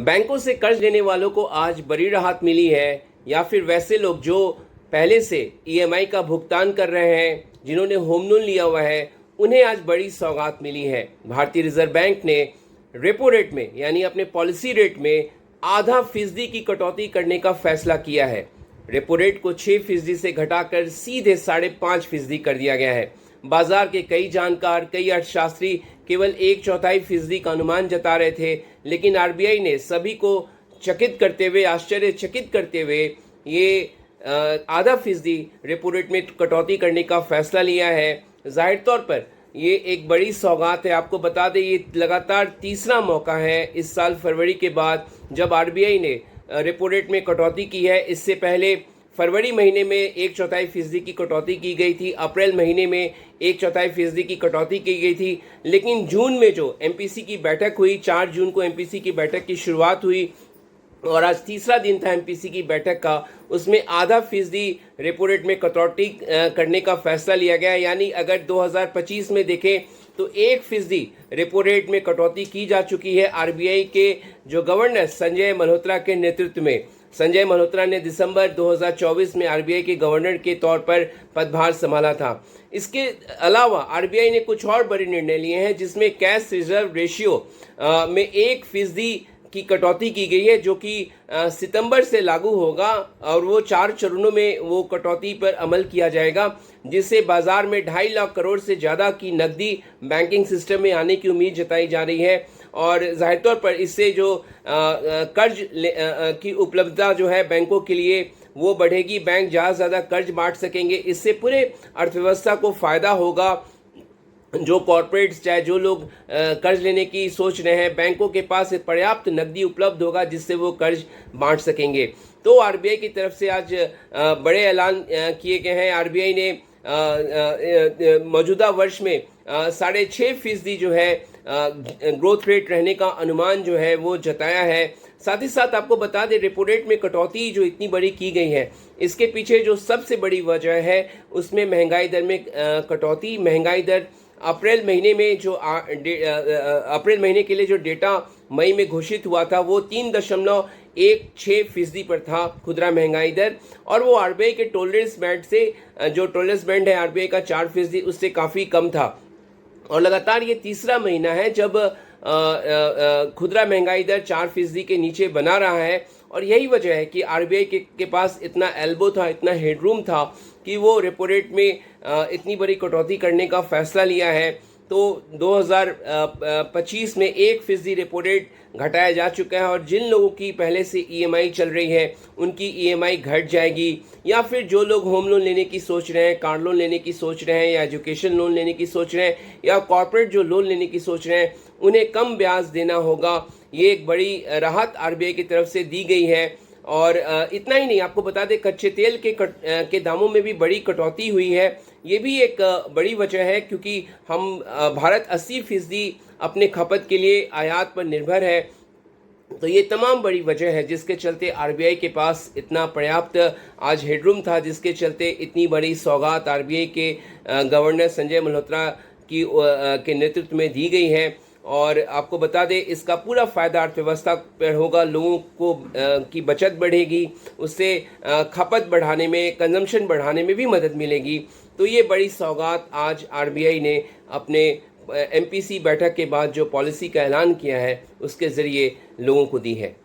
बैंकों से कर्ज लेने वालों को आज बड़ी राहत मिली है या फिर वैसे लोग जो पहले से ईएमआई का भुगतान कर रहे हैं, जिन्होंने होम लोन लिया हुआ है, उन्हें आज बड़ी सौगात मिली है। भारतीय रिजर्व बैंक ने रेपो रेट में यानी अपने पॉलिसी रेट में आधा फीसदी की कटौती करने का फैसला किया है। रेपो रेट को 6% से घटाकर सीधे 5.5% कर दिया गया है। बाजार के कई जानकार, कई अर्थशास्त्री केवल 1/4% का अनुमान जता रहे थे, लेकिन आरबीआई ने सभी को चकित करते हुए, आश्चर्यचकित करते हुए ये आधा फीसदी रेपो रेट में कटौती करने का फैसला लिया है। जाहिर तौर पर ये एक बड़ी सौगात है। आपको बता दें, ये लगातार तीसरा मौका है इस साल फरवरी के बाद जब आरबीआई ने रेपो रेट में कटौती की है। इससे पहले फरवरी महीने में 1/4% की कटौती की गई थी, अप्रैल महीने में 1/4% की कटौती की गई थी, लेकिन जून में जो एमपीसी की बैठक हुई, 4 जून को एमपीसी की बैठक की शुरुआत हुई और आज तीसरा दिन था एमपीसी की बैठक का, उसमें आधा फीसदी रेपो रेट में कटौती करने का फैसला लिया गया। यानी अगर 2025 में देखें तो 1% रेपो रेट में कटौती की जा चुकी है आरबीआई के जो गवर्नर संजय मल्होत्रा के नेतृत्व में। संजय मल्होत्रा ने दिसंबर 2024 में आरबीआई के गवर्नर के तौर पर पदभार संभाला था। इसके अलावा आरबीआई ने कुछ और बड़े निर्णय लिए हैं, जिसमें कैश रिजर्व रेशियो में 1% की कटौती की गई है, जो कि सितंबर से लागू होगा और वो 4 चरणों में वो कटौती पर अमल किया जाएगा, जिससे बाजार में 2.5 लाख करोड़ से ज़्यादा की नकदी बैंकिंग सिस्टम में आने की उम्मीद जताई जा रही है। और जाहिर तौर पर इससे जो कर्ज की उपलब्धता जो है बैंकों के लिए वो बढ़ेगी। बैंक ज़्यादा से ज़्यादा कर्ज बांट सकेंगे। इससे पूरे अर्थव्यवस्था को फ़ायदा होगा। जो कॉरपोरेट्स, चाहे जो लोग कर्ज लेने की सोच रहे हैं, बैंकों के पास पर्याप्त नकदी उपलब्ध होगा जिससे वो कर्ज बांट सकेंगे। तो आरबीआई की तरफ से आज बड़े ऐलान किए गए हैं। आरबीआई ने मौजूदा वर्ष में 6.5% जो है ग्रोथ रेट रहने का अनुमान जो है वो जताया है। साथ ही साथ आपको बता दें, रेपो रेट में कटौती जो इतनी बड़ी की गई है, इसके पीछे जो सबसे बड़ी वजह है उसमें महंगाई दर में कटौती। महंगाई दर अप्रैल महीने में जो अप्रैल महीने के लिए जो डेटा मई में घोषित हुआ था वो 3.16% पर था खुदरा महंगाई दर, और वो आरबीआई के टॉलरेंस बैंड से, जो टॉलरेंस बैंड है आरबीआई का 4%, उससे काफ़ी कम था। और लगातार ये तीसरा महीना है जब खुदरा महंगाई दर 4% के नीचे बना रहा है, और यही वजह है कि आरबीआई के पास इतना एल्बो था, इतना हेडरूम था कि वो रेपो रेट में इतनी बड़ी कटौती करने का फैसला लिया है। तो 2025 में 1% रेपो रेट घटाया जा चुका है, और जिन लोगों की पहले से ईएमआई चल रही है उनकी ईएमआई घट जाएगी, या फिर जो लोग होम लोन लेने की सोच रहे हैं, कार लोन लेने की सोच रहे हैं, या एजुकेशन लोन लेने की सोच रहे हैं, या कॉर्पोरेट जो लोन लेने की सोच रहे हैं, उन्हें कम ब्याज देना होगा। ये एक बड़ी राहत आरबीआई की तरफ से दी गई है। और इतना ही नहीं, आपको बता दें, कच्चे तेल के दामों में भी बड़ी कटौती हुई है। ये भी एक बड़ी वजह है, क्योंकि हम भारत 80% अपने खपत के लिए आयात पर निर्भर है। तो ये तमाम बड़ी वजह है जिसके चलते आरबीआई के पास इतना पर्याप्त आज हेडरूम था, जिसके चलते इतनी बड़ी सौगात आरबीआई के गवर्नर संजय मल्होत्रा के नेतृत्व में दी गई है। और आपको बता दें, इसका पूरा फ़ायदा अर्थव्यवस्था पर होगा। लोगों को की बचत बढ़ेगी, उससे खपत बढ़ाने में, कंजम्पशन बढ़ाने में भी मदद मिलेगी। तो ये बड़ी सौगात आज आरबीआई ने अपने एमपीसी बैठक के बाद जो पॉलिसी का ऐलान किया है उसके ज़रिए लोगों को दी है।